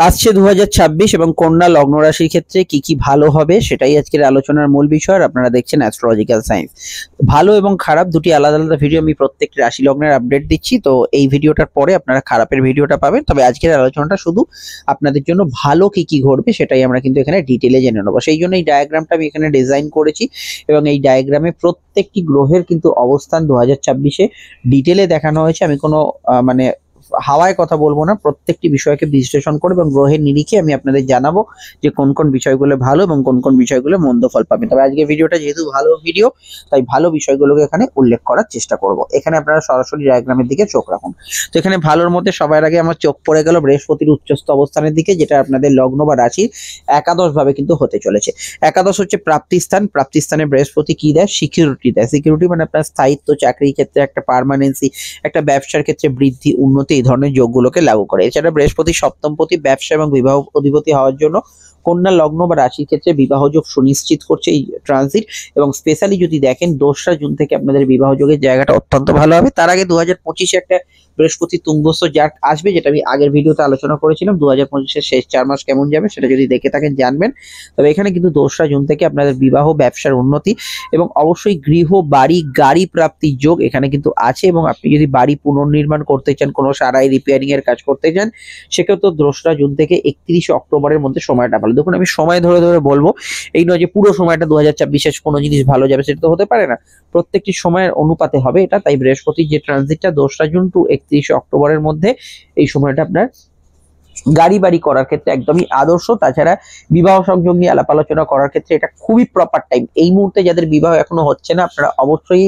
আসছে 2026 এবং কন্যা লগ্ন রাশির ক্ষেত্রে কি কি ভালো হবে সেটাই আজকের আলোচনার মূল বিষয়। আর আপনারা দেখছেন অ্যাস্ট্রোলজিক্যাল সায়েন্স। ভালো এবং খারাপ দুটি আলাদা আলাদা ভিডিও আমি প্রত্যেকটি রাশি লগ্নের আপডেট দিচ্ছি, তো এই ভিডিওটার পরে আপনারা খারাপের ভিডিওটা পাবেন। তবে আজকের আলোচনাটা শুধু আপনাদের জন্য ভালো কি কি ঘটবে সেটাই আমরা কিন্তু এখানে ডিটেলে জেনে নেবো। সেই জন্য এই ডায়াগ্রামটা আমি এখানে ডিজাইন করেছি এবং এই ডায়াগ্রামে প্রত্যেকটি গ্রহের কিন্তু অবস্থান 2026-এ ডিটেলে দেখানো হয়েছে। আমি কোনো মানে হাওয়ায় কথা বলবো না, প্রত্যেকটি বিষয়কে বিশ্লেষণ করে এবং গ্রহের নিরিখে আমি আপনাদের জানাবো যে কোন কোন বিষয়গুলো ভালো এবং কোন কোন বিষয়গুলো মন্দ ফল পাবেন। তবে আজকে ভিডিওটা যেহেতু ভালো ভিডিও, তাই ভালো বিষয়গুলোকে এখানে উল্লেখ করার চেষ্টা করব। এখানে আপনারা সরাসরি ডায়াগ্রামের দিকে চোখ রাখুন। তো এখানে ভালোর মধ্যে সবার আগে আমার চোখ পড়ে গেল বৃহস্পতির উচ্চস্থ অবস্থানের দিকে, যেটা আপনাদের লগ্ন বা রাশির একাদশ ভাবে কিন্তু হতে চলেছে। একাদশ হচ্ছে প্রাপ্তিস্থান। প্রাপ্তিস্থানে বৃহস্পতি কি দেয়? সিকিউরিটি দেয়। সিকিউরিটি মানে আপনার স্থায়িত্ব, চাকরির ক্ষেত্রে একটা পার্মানেন্সি, একটা ব্যবসার ক্ষেত্রে বৃদ্ধি, উন্নতি, এই ধরনের যোগগুলোকে লাগু করে। এছাড়া বৃহস্পতি সপ্তমপতি, ব্যবসা এবং বিবাহ অধিপতি হওয়ার জন্য কন্যা লগ্ন বা রাশির ক্ষেত্রে বিবাহ যোগ সুনিশ্চিত করছে এই ট্রানজিট। এবং স্পেশালি যদি দেখেন 2রা জুন থেকে আপনাদের বিবাহ যোগের জায়গাটা অত্যন্ত ভালো হবে। তার আগে 2025-এ একটা বৃহস্পতি তুঙ্গস্থ জাত আসবে, যেটা আমি আগের ভিডিওতে আলোচনা করেছিলাম। 2025-এর শেষ 4 মাস কেমন যাবে সেটা যদি দেখে থাকেন জানবেন। তবে এখানে কিন্তু 2রা জুন থেকে আপনাদের বিবাহ, ব্যবসার উন্নতি এবং অবশ্যই গৃহ, বাড়ি, গাড়ি প্রাপ্তির যোগ এখানে কিন্তু আছে। এবং আপনি যদি বাড়ি পুনর্নির্মাণ করতে চান, কোনো সারাই রিপেয়ারিং এর কাজ করতে চান, সেক্ষেত্রে 2রা জুন থেকে 31শে অক্টোবরের মধ্যে সময়টা ভালো। দেখুন, আমি সময় ধরে ধরে বলবো, এই নয় যে পুরো সময়টা 2026-এর কোনো জিনিস ভালো যাবে, সেটা তো হতে পারে না। প্রত্যেকটি সময়ের অনুপাতে হবে এটা। তাই বৃহস্পতির যে ট্রানজিটটা 2রা জুন টু 31শে অক্টোবরের মধ্যে, এই সময়টা আপনার গাড়ি বাড়ি করার ক্ষেত্রে একদমই আদর্শ। তাছাড়া বিবাহ সংযোগ নিয়ে আলাপ আলোচনা করার ক্ষেত্রে এটা খুবই প্রপার টাইম। এই মুহূর্তে যাদের বিবাহ এখনো হচ্ছে না, আপনারা অবশ্যই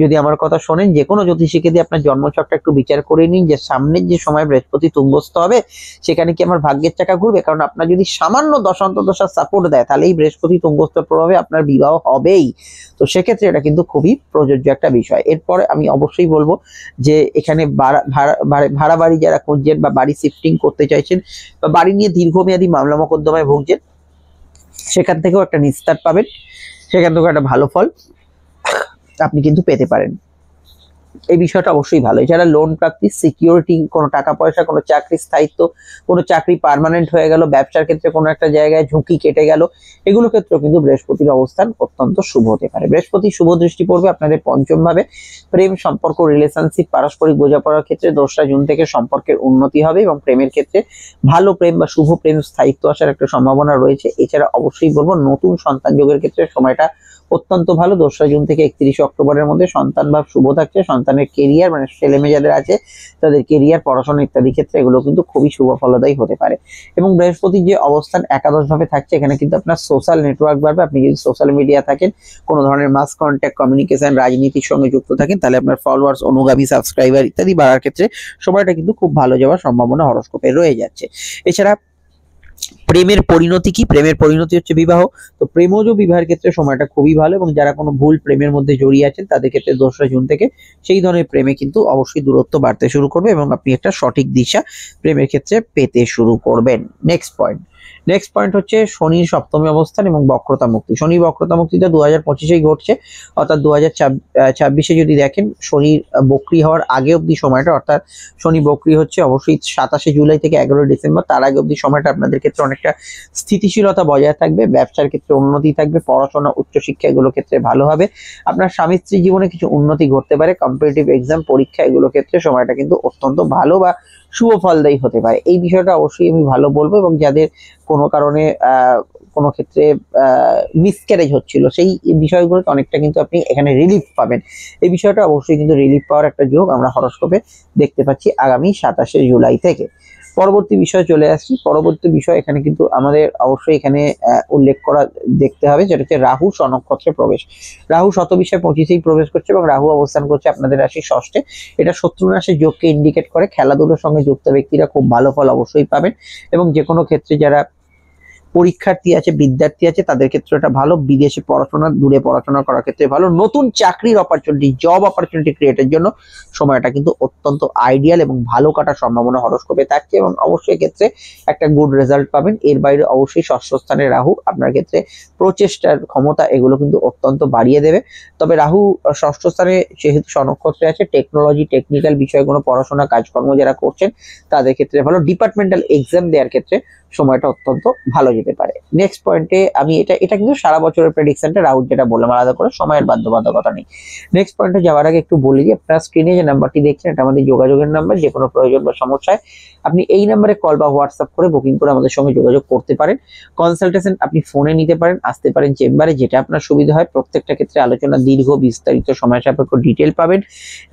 যদি আমার কথা শোনেন, যে কোনো জ্যোতিষীকে দিয়ে আপনার জন্মছকটা একটু বিচার করে নিন যে সামনের যে সময় বৃহস্পতি তুঙ্গস্থ হবে সেখানে কি আমার ভাগ্যের চাকা ঘুরবে। কারণ আপনার যদি সামান্য দশান্তদশার সাপোর্ট দেয়, তাহলে এই বৃহস্পতি তুঙ্গস্থর প্রভাবে আপনার বিবাহ হবেই। তো সেক্ষেত্রে এটা কিন্তু খুবই প্রযোজ্য একটা বিষয়। এরপরে আমি অবশ্যই বলবো যে এখানে ভাড়া বাড়ি যারা খুঁজছেন বা বাড়ি শিফটিং করতে চাইছেন বা বাড়ি নিয়ে দীর্ঘমেয়াদী মামলা মোকদ্দমায় ভুগছেন, সেখান থেকেও একটা নিস্তার পাবেন, সেখান থেকেও একটা ভালো ফল আপনি কিন্তু পেতে পারেন। এই বিষয়টা অবশ্যই ভালো। এছাড়া লোন প্রাপ্তি, সিকিউরিটি, কোনো টাকা পয়সা, কোনো চাকরির স্থায়িত্ব, কোনো চাকরি পার্মানেন্ট হয়ে গেল, ব্যবসার ক্ষেত্রে কোনো একটা জায়গায় ঝুঁকি কেটে গেল, এগুলো ক্ষেত্রেও কিন্তু বৃহস্পতির অবস্থান অত্যন্ত শুভ হতে পারে। বৃহস্পতি শুভ দৃষ্টি পড়বে আপনাদের পঞ্চম ভাবে। প্রেম, সম্পর্ক, রিলেশনশিপ, পারস্পরিক বোঝাপড়ার ক্ষেত্রে 2রা জুন থেকে সম্পর্কের উন্নতি হবে এবং প্রেমের ক্ষেত্রে ভালো প্রেম বা শুভ প্রেম স্থায়িত্ব আসার একটা সম্ভাবনা রয়েছে। এছাড়া অবশ্যই বলবো নতুন সন্তান যোগের ক্ষেত্রে সময়টা অত্যন্ত ভালো। 2রা জুন থেকে 31শে অক্টোবরের মধ্যে সন্তান ভাব শুভ থাকছে। সন্তানের কেরিয়ার মানে ছেলে মেয়ে যাদের আছে তাদের কেরিয়ার, পড়াশোনা ইত্যাদি ক্ষেত্রে এগুলো কিন্তু খুবই শুভ ফলদায়ী হতে পারে। এবং বৃহস্পতির যে অবস্থান একাদশ ভাবে থাকছে, এখানে কিন্তু আপনার সোশ্যাল নেটওয়ার্ক বাড়বে। আপনি যদি সোশ্যাল মিডিয়া থাকেন, কোনো ধরনের মাস কন্ট্যাক্ট, কমিউনিকেশন, রাজনীতির সঙ্গে যুক্ত থাকেন, তাহলে আপনার ফলোয়ার্স, অনুগামী, সাবস্ক্রাইবার ইত্যাদি বাড়ার ক্ষেত্রে সময়টা কিন্তু খুব ভালো যাওয়ার সম্ভাবনা হরোস্কোপে রয়ে যাচ্ছে। এছাড়া প্রেমের পরিণতি কি? প্রেমের পরিণতি হচ্ছে বিবাহ। তো প্রেমজ বিবাহের ক্ষেত্রে সময়টা খুবই ভালো এবং যারা কোনো ভুল প্রেমের মধ্যে জড়িয়ে আছেন তাদের ক্ষেত্রে 2রা জুন থেকে সেই ধরনের প্রেমে কিন্তু অবশ্যই দূরত্ব বাড়তে শুরু করবে এবং আপনি একটা সঠিক দিশা প্রেমের ক্ষেত্রে পেতে শুরু করবেন। নেক্সট পয়েন্ট হচ্ছে শনির সপ্তমী অবস্থান এবং বক্রতা মুক্তি। শনির বক্রতা মুক্তিটা 2025-এই ঘটছে, অর্থাৎ 2026-এ যদি দেখেন শনির বক্রি হওয়ার আগে অবধি সময়টা, অর্থাৎ শনি বক্রি হচ্ছে অবশ্যই 27শে জুলাই থেকে 11 ডিসেম্বর, তার আগে অবধি সময়টা আপনাদের ক্ষেত্রে অনেকটা স্থিতিশীলতা বজায় থাকবে। ব্যবসার ক্ষেত্রে উন্নতি থাকবে, পড়াশোনা, উচ্চশিক্ষা এগুলো ক্ষেত্রে ভালো হবে। আপনার স্বামী স্ত্রী জীবনে কিছু উন্নতি ঘটতে পারে। কম্পিটিটিভ এক্সাম, পরীক্ষা এগুলো ক্ষেত্রে সময়টা কিন্তু অত্যন্ত ভালো বা শুভ ফলদায়ী হতে পারে। এই বিষয়টা অবশ্যই আমি ভালো বলবো। এবং যাদের কোনো কারণে কোনো ক্ষেত্রে মিসক্যারেজ হচ্ছিল, সেই বিষয়গুলোতে অনেকটা কিন্তু আপনি এখানে রিলিফ পাবেন। এই বিষয়টা অবশ্যই কিন্তু রিলিফ পাওয়ার একটা যোগ আমরা হরোস্কোপে দেখতে পাচ্ছি আগামী 27শে জুলাই থেকে। পরবর্তী বিষয় চলে আসছি। পরবর্তী বিষয় এখানে কিন্তু আমাদের অবশ্যই এখানে উল্লেখ করা দেখতে হবে, যেটা হচ্ছে রাহু স্বনক্ষত্রে প্রবেশ। রাহু শতবিশে 25-এই প্রবেশ করছে এবং রাহু অবস্থান করছে আপনাদের রাশি ষষ্ঠে। এটা শত্রু রাশির যোগকে ইন্ডিকেট করে। খেলাধুলোর সঙ্গে যুক্ত ব্যক্তিরা খুব ভালো ফল অবশ্যই পাবেন এবং যে কোনো ক্ষেত্রে যারা পরীক্ষার্থী আছে, বিদ্যার্থী আছে, তাদের ক্ষেত্রে এটা ভালো। বিদেশে পড়াশোনা, দূরে পড়াশোনা করার ক্ষেত্রে ভালো। নতুন চাকরির অপরচুনিটি, জব অপরচুনিটি ক্রিয়েটের জন্য সময়টা কিন্তু অত্যন্ত আইডিয়াল এবং ভালো কাটার সম্ভাবনা হরোস্কোপে থাকছে, এবং অবশ্যই ক্ষেত্রে একটা গুড রেজাল্ট পাবেন। এর বাইরে অবশ্যই ষষ্ঠ স্থানে রাহু আপনার ক্ষেত্রে প্রচেষ্টার ক্ষমতা এগুলো কিন্তু অত্যন্ত বাড়িয়ে দেবে। তবে রাহু ষষ্ঠ স্থানে যেহেতু স্বনক্ষত্রে আছে, টেকনোলজি, টেকনিক্যাল বিষয়গুলো, পড়াশোনা, কাজকর্ম যারা করছেন তাদের ক্ষেত্রে ভালো। ডিপার্টমেন্টাল এক্সাম দেওয়ার ক্ষেত্রে সময়টা অত্যন্ত ভালো যেতে পারে। নেক্সট পয়েন্টে আমি এটা কিন্তু সারা বছরের প্রেডিকশনটা রাউন্ড যেটা বললাম, আলাদা করে সময়ের বাধ্যবাধকতা নেই। নেক্সট পয়েন্টে যাওয়ার আগে একটু বলি যে আপনারা স্ক্রিনে যে নাম্বারটি দেখছেন এটা আমাদের যোগাযোগের নাম্বার। যে কোনো প্রয়োজন বা সমস্যায় আপনি এই নাম্বারে কল বা হোয়াটসঅ্যাপ করে বুকিং করে আমাদের সঙ্গে যোগাযোগ করতে পারেন। কনসালটেশন আপনি ফোনে নিতে পারেন, আসতে পারেন চেম্বারে, যেটা আপনার সুবিধা হয়। প্রত্যেকটা ক্ষেত্রে আলোচনা দীর্ঘ, বিস্তারিত, সময় সাপেক্ষ ডিটেল পাবেন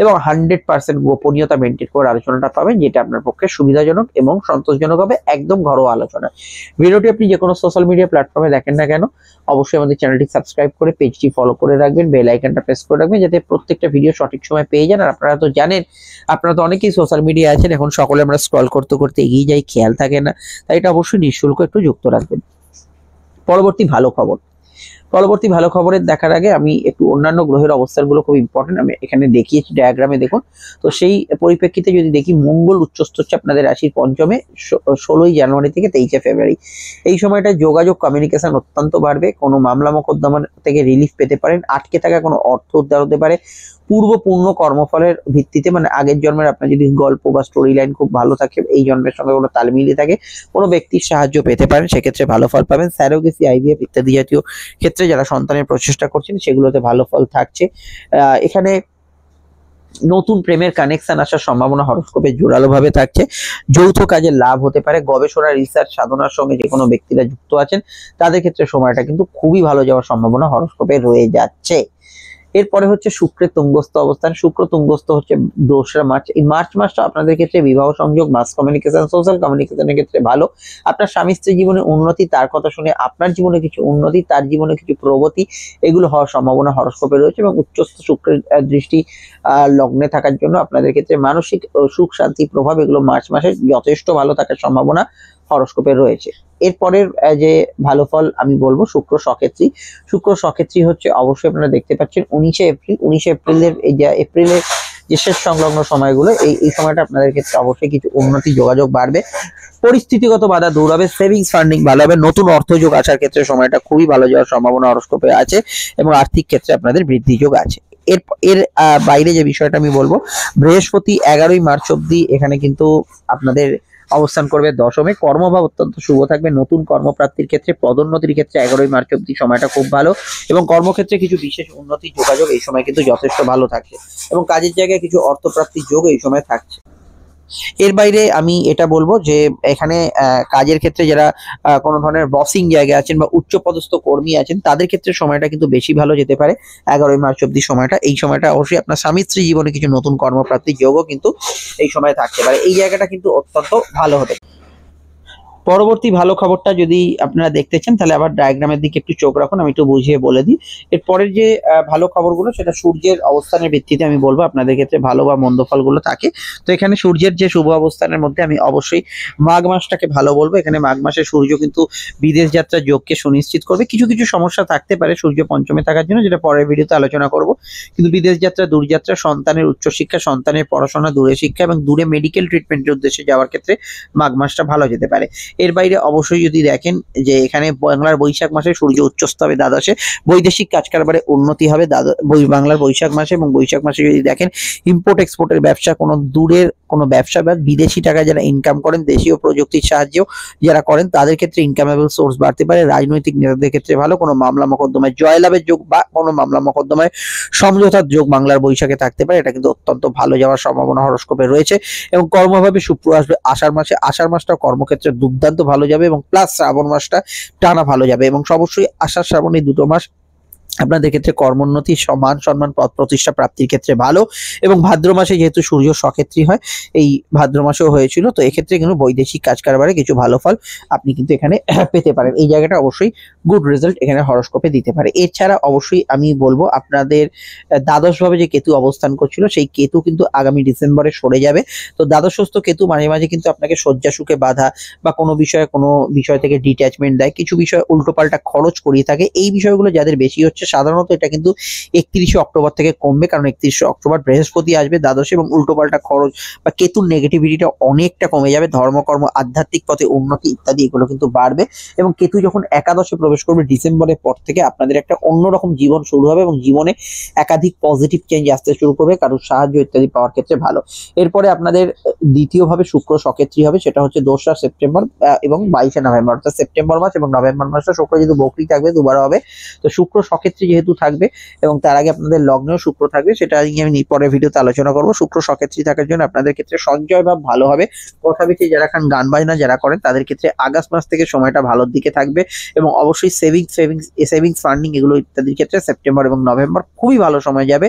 এবং 100% গোপনীয়তা মেনটেন করে আলোচনাটা পাবেন, যেটা আপনার পক্ষে সুবিধাজনক এবং সন্তোষজনক হবে। একদম ঘরোয়া আলোচনা। ভিডিওটি আপনি যে কোনো সোশ্যাল মিডিয়া প্ল্যাটফর্মে দেখেন না কেন, অবশ্যই আমাদের চ্যানেলটি সাবস্ক্রাইব করে পেজটি ফলো করে রাখবেন, বেল আইকনটা প্রেস করে রাখবেন, যাতে প্রত্যেকটা ভিডিও সঠিক সময় পেয়ে যান। আর আপনারা তো জানেন, আপনারা তো অনেকেই সোশ্যাল মিডিয়া আছেন, এখন সকলে আমরা স্ক্রল করতে করতে এগিয়ে যাই, খেয়াল থাকে না, তাই এটা অবশ্যই নিঃশুল্ক একটু যুক্ত রাখবেন। পরবর্তী ভালো খবরের দেখার আগে আমি একটু অন্যান্য গ্রহের অবস্থানগুলো খুব ইম্পর্টেন্ট আমি এখানে দেখিয়েছি ডায়াগ্রামে, দেখুন। তো সেই পরিপ্রেক্ষিতে যদি দেখি, মঙ্গল উচ্চস্থ হচ্ছে আপনাদের রাশির পঞ্চমে 16ই জানুয়ারি থেকে 23শে ফেব্রুয়ারি। এই সময়টা যোগাযোগ, কমিউনিকেশন অত্যন্ত বাড়বে। কোনো মামলা মোকদ্দমা থেকে রিলিফ পেতে পারেন। আটকে থাকা কোনো অর্থ উদ্ধার হতে পারে। পূর্ণ কর্মফলের ভিত্তিতে, মানে আগের জন্মের আপনার যদি গল্প বা স্টোরি লাইন খুব ভালো থাকে, এই জন্মের সঙ্গে কোনো তাল মিলিয়ে থাকে, কোনো ব্যক্তির সাহায্য পেতে পারেন, সেক্ষেত্রে ভালো ফল পাবেন। স্যারোগেসি, আইভিএফ ইত্যাদি জাতীয় ক্ষেত্রে যারা সন্তানের প্রচেষ্টা করছেন সেগুলোতে ভালো ফল থাকছে। এখানে নতুন প্রেমের কানেকশন আসার সম্ভাবনা হরোস্কোপে জোরালো ভাবে থাকছে। যৌথ কাজে লাভ হতে পারে। গবেষণা, রিসার্চ, সাধনার সঙ্গে যে কোনো ব্যক্তিরা যুক্ত আছেন তাদের ক্ষেত্রে সময়টা কিন্তু খুবই ভালো যাওয়ার সম্ভাবনা হরোস্কোপে রয়ে যাচ্ছে। এরপরে হচ্ছে শুক্রের তুঙ্গস্থ অবস্থান। শুক্র তুঙ্গস্থ হচ্ছে 2রা মার্চ। এই মার্চ মাসটা আপনাদের ক্ষেত্রে বিবাহ সংযোগ, মাস কমিউনিকেশন, সোশ্যাল কমিউনিকেশনের ক্ষেত্রে ভালো। আপনার স্বামী স্ত্রী জীবনে উন্নতি, তার কথা শুনে আপনার জীবনে কিছু উন্নতি, তার জীবনে কিছু প্রগতি, এগুলো হওয়ার সম্ভাবনা হরোস্কোপে রয়েছে। এবং উচ্চস্থ শুক্রের দৃষ্টি লগ্নে থাকার জন্য আপনাদের ক্ষেত্রে মানসিক সুখ, শান্তি, প্রভাব এগুলো মার্চ মাসে যথেষ্ট ভালো থাকার সম্ভাবনা হরোস্কোপে রয়েছে। এরপরের যে ভালো ফল আমি বলবো, শুক্র সক্ষেত্রী হচ্ছে, অবশ্যই আপনারা দেখতে পাচ্ছেন 19শে এপ্রিলের এই যে এপ্রিলের যে শেষ সংলগ্ন সময়গুলো, এই সময়টা আপনাদের ক্ষেত্রে অবশ্যই কিছু উন্নতি, যোগাযোগ বাড়বে। পরিস্থিতিগত বাধা দূর হবে, সেভিংস ফান্ডিং ভালো হবে, নতুন অর্থযোগ আসার ক্ষেত্রে সময়টা খুবই ভালো যাওয়ার সম্ভাবনা হরোস্কোপে আছে, এবং আর্থিক ক্ষেত্রে আপনাদের বৃদ্ধি যোগ আছে। এর বাইরে যে বিষয়টা আমি বলবো, বৃহস্পতি 11ই মার্চ অব্দি এখানে কিন্তু আপনাদের অবস্থান করবে 10মে। কর্মভাব অত্যন্ত শুভ থাকবে। নতুন কর্মপ্রাপ্তির ক্ষেত্রে, পদোন্নতির ক্ষেত্রে 11ই মার্চ অব্দি সময়টা খুব ভালো, এবং কর্মক্ষেত্রে কিছু বিশেষ উন্নতি, যোগাযোগ এই সময় কিন্তু যথেষ্ট ভালো থাকছে, এবং কাজের জায়গায় কিছু অর্থপ্রাপ্তির যোগ এই সময় থাকছে। এর বাইরে আমি এটা বলবো যে এখানে কাজের ক্ষেত্রে যারা কোনো ধরনের বসিং জায়গায় আছেন বা উচ্চপদস্থ কর্মী আছেন, তাদের ক্ষেত্রে সময়টা কিন্তু বেশি ভালো যেতে পারে 11ই মার্চ অব্দি সময়টা। এই সময়টা অবশ্যই আপনার স্বামী স্ত্রী জীবনে কিছু নতুন কর্মপ্রাপ্তির যোগও কিন্তু এই সময় থাকতে পারে। এই জায়গাটা কিন্তু অত্যন্ত ভালো হতে। পরবর্তী ভালো খবরটা যদি আপনারা দেখতে চান, তাহলে আবার ডায়াগ্রামের দিকে একটু চোখ রাখুন, আমি একটু বুঝিয়ে বলে দিই। এরপরের যে ভালো খবরগুলো, সেটা সূর্যের অবস্থানের ভিত্তিতে আমি বলবো আপনাদের ক্ষেত্রে ভালো বা মন্দ ফলগুলো থাকে। তো এখানে সূর্যের যে শুভ অবস্থানের মধ্যে আমি অবশ্যই মাঘ মাসটাকে ভালো বলবো। এখানে মাঘ মাসে সূর্য কিন্তু বিদেশ যাত্রার যোগকে সুনিশ্চিত করবে। কিছু সমস্যা থাকতে পারে সূর্য পঞ্চমে থাকার জন্য, যেটা পরের ভিডিওতে আলোচনা করব, কিন্তু বিদেশ যাত্রা, দূরযাত্রা, সন্তানের উচ্চশিক্ষা, সন্তানের পড়াশোনা, দূরে শিক্ষা এবং দূরে মেডিকেল ট্রিটমেন্টের উদ্দেশ্যে যাওয়ার ক্ষেত্রে মাঘ মাসটা ভালো যেতে পারে। এর বাইরে অবশ্যই যদি দেখেন যে এখানে বাংলার বৈশাখ মাসে সূর্য উচ্চস্থ হবে 12শে, বৈদেশিক কাজ কারবারে উন্নতি হবে বাংলার বৈশাখ মাসে। এবং বৈশাখ মাসে যদি দেখেন ইম্পোর্ট এক্সপোর্টের ব্যবসা, কোনো দূরের কোনো ব্যবসা বা বিদেশি টাকা যারা ইনকাম করেন, দেশীয় প্রযুক্তির সাহায্যেও যারা করেন, তাদের ক্ষেত্রে ইনকামেবল সোর্স বাড়তে পারে। রাজনৈতিক নেতাদের ক্ষেত্রে ভালো, কোনো মামলা মোকদ্দমায় জয়লাভের যোগ বা কোনো মামলা মোকদ্দমায় সমঝোতার যোগ বাংলার বৈশাখে থাকতে পারে। এটা কিন্তু অত্যন্ত ভালো যাওয়ার সম্ভাবনা হরোস্কোপে রয়েছে। এবং কর্মভাবে শুক্র আসবে আষাঢ় মাসটা কর্মক্ষেত্রে দুর্দান্ত ভালো যাবে, এবং প্লাস শ্রাবণ মাসটা টানা ভালো যাবে। এবং অবশ্যই আষাঢ় শ্রাবণ এই দুটো মাস আপনাদের ক্ষেত্রে কর্মোন্নতি, মান সম্মান, পদ প্রতিষ্ঠা প্রাপ্তির ক্ষেত্রে ভালো। এবং ভাদ্র মাসে যেহেতু সূর্য সক্ষেত্রী হয়, এই ভাদ্র মাসেও হয়েছিল, তো এক্ষেত্রে কিন্তু বৈদেশিক কাজ কারবারে কিছু ভালো ফল আপনি কিন্তু এখানে পেতে পারেন। এই জায়গাটা অবশ্যই গুড রেজাল্ট এখানে হরোস্কোপে দিতে পারে। এছাড়া অবশ্যই আমি বলবো আপনাদের দ্বাদশ ভাবে যে কেতু অবস্থান করছিল, সেই কেতু কিন্তু আগামী ডিসেম্বরে সরে যাবে। তো দ্বাদশস্থ কেতু মাঝে মাঝে কিন্তু আপনাকে শয্যা সুখে বাধা বা কোনো বিষয় থেকে ডিট্যাচমেন্ট দেয়, কিছু বিষয় উল্টোপাল্টা খরচ করিয়ে থাকে। এই বিষয়গুলো যাদের বেশি হচ্ছে, সাধারণত এটা কিন্তু 31শে অক্টোবর থেকে কমবে, কারণ 31শে অক্টোবর বৃহস্পতি আসবে দ্বাদশে এবং উল্টোপাল্টা খরচ বা কেতুর নেগেটিভিটিটা অনেকটা কমে যাবে। ধর্মকর্ম, আধ্যাত্মিক পথে উন্নতি ইত্যাদি এগুলো কিন্তু বাড়বে। এবং কেতু যখন একাদশে প্রবেশ করবে ডিসেম্বরের পর থেকে, আপনাদের একটা অন্যরকম জীবন শুরু হবে এবং জীবনে একাধিক পজিটিভ চেঞ্জ আসতে শুরু করবে, কারোর সাহায্য ইত্যাদি পাওয়ার ক্ষেত্রে ভালো। এরপরে আপনাদের দ্বিতীয়ভাবে শুক্র সক্ষেত্রী হবে, সেটা হচ্ছে 2রা সেপ্টেম্বর এবং 22শে নভেম্বর। অর্থাৎ সেপ্টেম্বর মাস এবং নভেম্বর মাসটা শুক্র যেহেতু বকরি থাকবে, দুবার হবে, তো শুক্র সক্ষেত্রী যেহেতু থাকবে এবং তার আগে আপনাদের লগ্নেও শুক্র থাকবে, সেটা নিয়ে আমি পরের ভিডিওতে আলোচনা করবো। শুক্র সক্ষেত্রী থাকার জন্য আপনাদের ক্ষেত্রে সঞ্চয় ভাব ভালো হবে। কথা বেশি যারা খান, গান বাজনা যারা করেন, তাদের ক্ষেত্রে আগস্ট মাস থেকে সময়টা ভালোর দিকে থাকবে। এবং অবশ্যই সেভিংস ফান্ডিং এগুলো ইত্যাদির ক্ষেত্রে সেপ্টেম্বর এবং নভেম্বর খুবই ভালো সময় যাবে।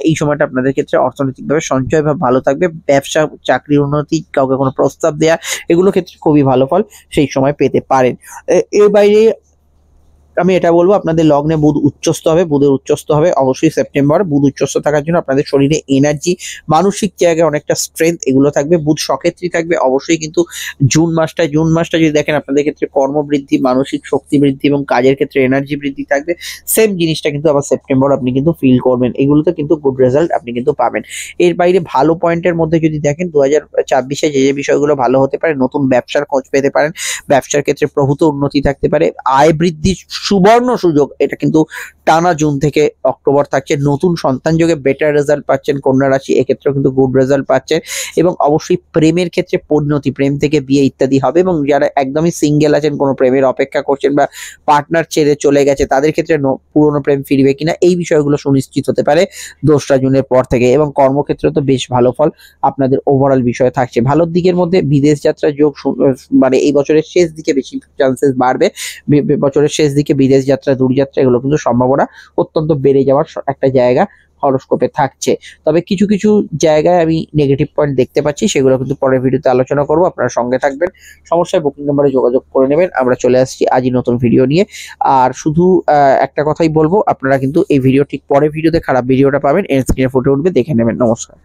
এই সময়টা আপনাদের ক্ষেত্রে অর্থনৈতিকভাবে সঞ্চয় ভাব ভালো থাকবে। ব্যবসা, চাকরির উন্নতি, কাউকে কোনো প্রস্তাব দেওয়া, এগুলো ক্ষেত্রে খুবই ভালো ফল সেই সময় পেতে পারেন। এর বাইরে আমি এটা বলবো, আপনাদের লগ্নে বুধ উচ্চস্থ হবে, বুধের উচ্চস্থ হবে অবশ্যই সেপ্টেম্বর। বুধ উচ্চস্থ থাকার জন্য আপনাদের শরীরে এনার্জি, মানসিক জায়গায় অনেকটা স্ট্রেংথ এগুলো থাকবে। বুধ সক্ষেত্রী থাকবে অবশ্যই, কিন্তু জুন মাসটা যদি দেখেন, আপনাদের ক্ষেত্রে কর্মবৃদ্ধি, মানসিক শক্তি বৃদ্ধি এবং কাজের ক্ষেত্রে এনার্জি বৃদ্ধি থাকবে। সেম জিনিসটা কিন্তু আবার সেপ্টেম্বর আপনি কিন্তু ফিল করবেন। এগুলোতে কিন্তু গুড রেজাল্ট আপনি কিন্তু পাবেন। এর বাইরে ভালো পয়েন্টের মধ্যে যদি দেখেন, 2024-এ যে বিষয়গুলো ভালো হতে পারে, নতুন ব্যবসার খোঁজ পেতে পারেন, ব্যবসার ক্ষেত্রে প্রভূত উন্নতি থাকতে পারে, আয় বৃদ্ধি সুবর্ণ সুযোগ, এটা কিন্তু টানা জুন থেকে অক্টোবর থাকছে। নতুন সন্তান যোগে বেটার রেজাল্ট পাচ্ছেন কন্যা রাশি, এক্ষেত্রেও কিন্তু গুড রেজাল্ট পাচ্ছেন। এবং অবশ্যই প্রেমের ক্ষেত্রে পরিণতি, প্রেম থেকে বিয়ে ইত্যাদি হবে। এবং যারা একদমই সিঙ্গেল আছেন, কোনো প্রেমের অপেক্ষা করছেন বা পার্টনার ছেড়ে চলে গেছে, তাদের ক্ষেত্রে পুরনো প্রেম ফিরবে কিনা, এই বিষয়গুলো সুনিশ্চিত হতে পারে 2রা জুনের পর থেকে। এবং কর্মক্ষেত্রে তো বেশ ভালো ফল আপনাদের ওভারঅল বিষয় থাকছে। ভালোর দিকের মধ্যে বিদেশ যাত্রা যোগ, মানে এই বছরের শেষ দিকে বেশি চান্সেস বাড়বে। বছরের শেষ দিকে বিদেশ যাত্রা, দূরযাত্রা এগুলো কিন্তু সম্ভাবনা অত্যন্ত বেড়ে যাওয়ার একটা জায়গা হরোস্কোপে থাকছে। তবে কিছু কিছু জায়গায় আমি নেগেটিভ পয়েন্ট দেখতে পাচ্ছি, সেগুলো কিন্তু পরের ভিডিওতে আলোচনা করবো। আপনারা সঙ্গে থাকবেন, সমস্যায় বুকিং নাম্বারে যোগাযোগ করে নেবেন। আমরা চলে আসছি আজই নতুন ভিডিও নিয়ে। আর শুধু একটা কথাই বলবো, আপনারা কিন্তু এই ভিডিও ঠিক পরের ভিডিওতে খারাপ ভিডিওটা পাবেন, এর স্ক্রিনে ফুটে উঠবে, দেখে নেবেন। নমস্কার।